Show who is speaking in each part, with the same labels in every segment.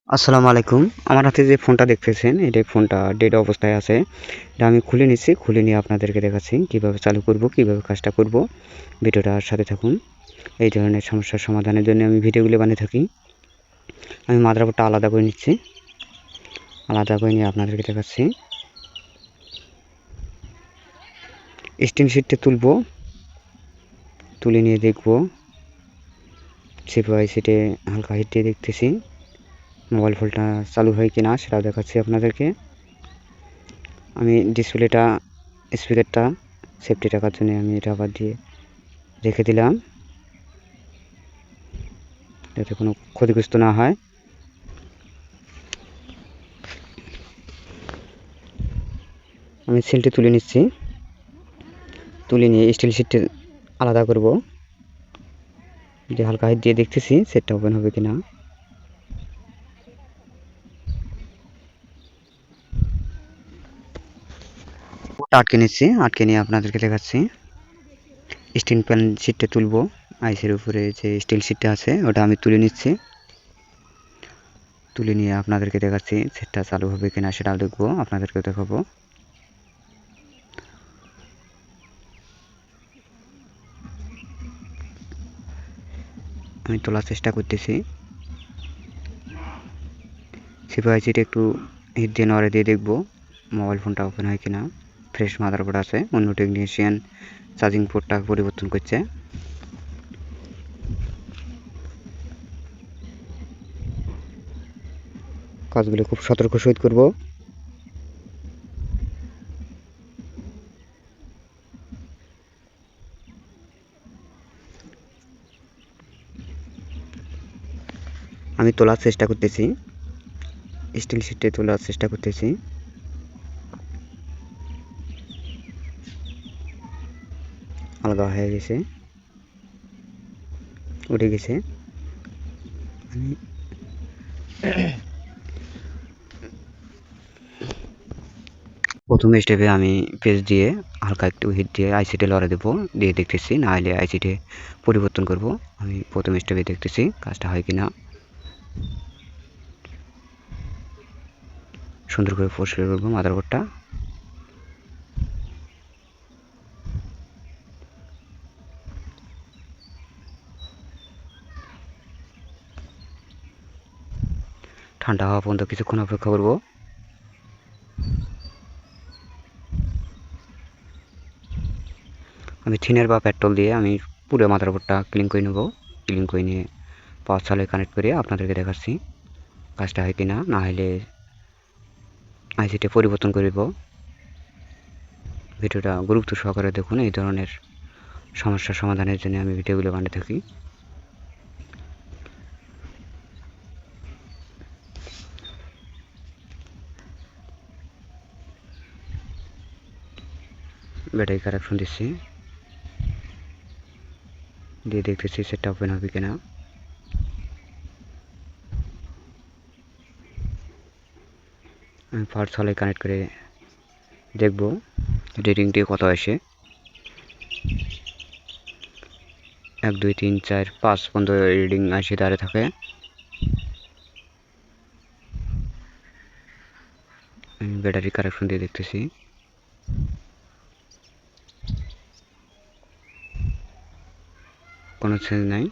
Speaker 1: আসসালামু আলাইকুম। আমার হাতে যে ফোনটা দেখতেছেন, এটা ফোনটা ডেড অবস্থায় আছে। এটা আমি খুলে নিচ্ছি। খুলে নিয়ে আপনাদেরকে দেখাচ্ছি কিভাবে চালু করব, কিভাবে কাজটা করব। ভিডিওটার সাথে থাকুন। এই ধরনের সমস্যার সমাধানের জন্য আমি ভিডিওগুলো বানিয়ে থাকি। আমি মাদারবোর্ডটা আলাদা করে নিচ্ছি। আলাদা করে নিয়ে আপনাদেরকে দেখাচ্ছি। স্টিম শিটটা তুলব। তুলে নিয়ে দেখব। সিপিইউ সিটে হালকা হিট দিয়ে দেখতেছি। মোবাইল ফোনটা চালু হয় কিনা সেটাও দেখাচ্ছি আপনাদেরকে। আমি ডিসপ্লেটা স্পিকারটা সেফটি রাখার জন্য আমি এটা আবার দিয়ে রেখে দিলাম, যাতে কোনো ক্ষতিগ্রস্ত না হয়। আমি সিলটি তুলে নিচ্ছি। তুলে নিয়ে স্টিল শিটটা আলাদা করব। যে হালকা হাত দিয়ে দেখতেছি সেটটা ওপেন হবে কিনা। ওটা আটকে নিচ্ছি। আটকে নিয়ে আপনাদেরকে দেখাচ্ছি। স্টিল প্যান শিটটা তুলব। আইসের উপরে যে স্টিল শিটটা আছে ওটা আমি তুলে নিচ্ছি। তুলে নিয়ে আপনাদেরকে দেখাচ্ছি সেটটা চালু হবে কিনা সেটাও দেখবো, আপনাদেরকে দেখাবো। আমি তোলার চেষ্টা করতেছি। সিপিইউ সিটে একটু হিট দিয়ে নড়ে দিয়ে দেখবো মোবাইল ফোনটা ওপেন হয় কিনা। ফ্রেশ মাদারবোর্ড আছে। অন্য টেকনিশিয়ান চার্জিং পোর্টটা পরিবর্তন করছে। কাজগুলো খুব সতর্ক সহিত করব। আমি তোলার চেষ্টা করতেছি। স্টিল শিটে তোলার চেষ্টা করতেছি। আলগা হয়ে গেছে, উঠে গেছে। আমি প্রথম স্টেপে আমি পেজ দিয়ে হালকা একটু হিট দিয়ে আইসিটে লড়ে দেবো, দিয়ে দেখতেছি। না হলে আইসিটে পরিবর্তন করব। আমি প্রথম স্টেপে দেখতেছি কাজটা হয় কিনা। সুন্দর করে পরিষ্কার করবো মাদারবোর্ডটা। ঠান্ডা হওয়া পর্যন্ত কিছুক্ষণ অপেক্ষা করব। আমি থিনার বা পেট্রোল দিয়ে আমি পুরো মাদারবোর্ডটা ক্লিন করে নেব। ক্লিন করে নিয়ে পাওয়ার সাপ্লাই কানেক্ট করে আপনাদেরকে দেখাচ্ছি কাজটা হয় কিনা। না হলে আইসিটে পরিবর্তন করব। ভিডিওটা গুরুত্ব সহকারে দেখুন। এই ধরনের সমস্যার সমাধানের জন্য আমি ভিডিওগুলো বানিয়ে থাকি। ব্যাটারি কারেকশন দিচ্ছি, দিয়ে দেখতেছি সেটটা ওপেন হবে কিনা। আমি পাওয়ার সাপ্লাই কানেক্ট করে দেখব রিডিংটি কত আসে। 1 2 3 4 5 পর্যন্ত রিডিং আসে দাঁড়িয়ে থাকে। আমি ব্যাটারি কারেকশন দিয়ে দেখতেছি। কোনো চেঞ্জ নাই।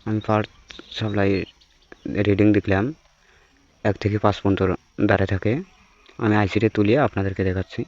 Speaker 1: আমি পাওয়ার সাপ্লাই রিডিং দেখলাম 1 থেকে 5 পর্যন্ত দাঁড়িয়ে থাকে। আমি আইসিটি তুলিয়ে আপনাদেরকে দেখাচ্ছি।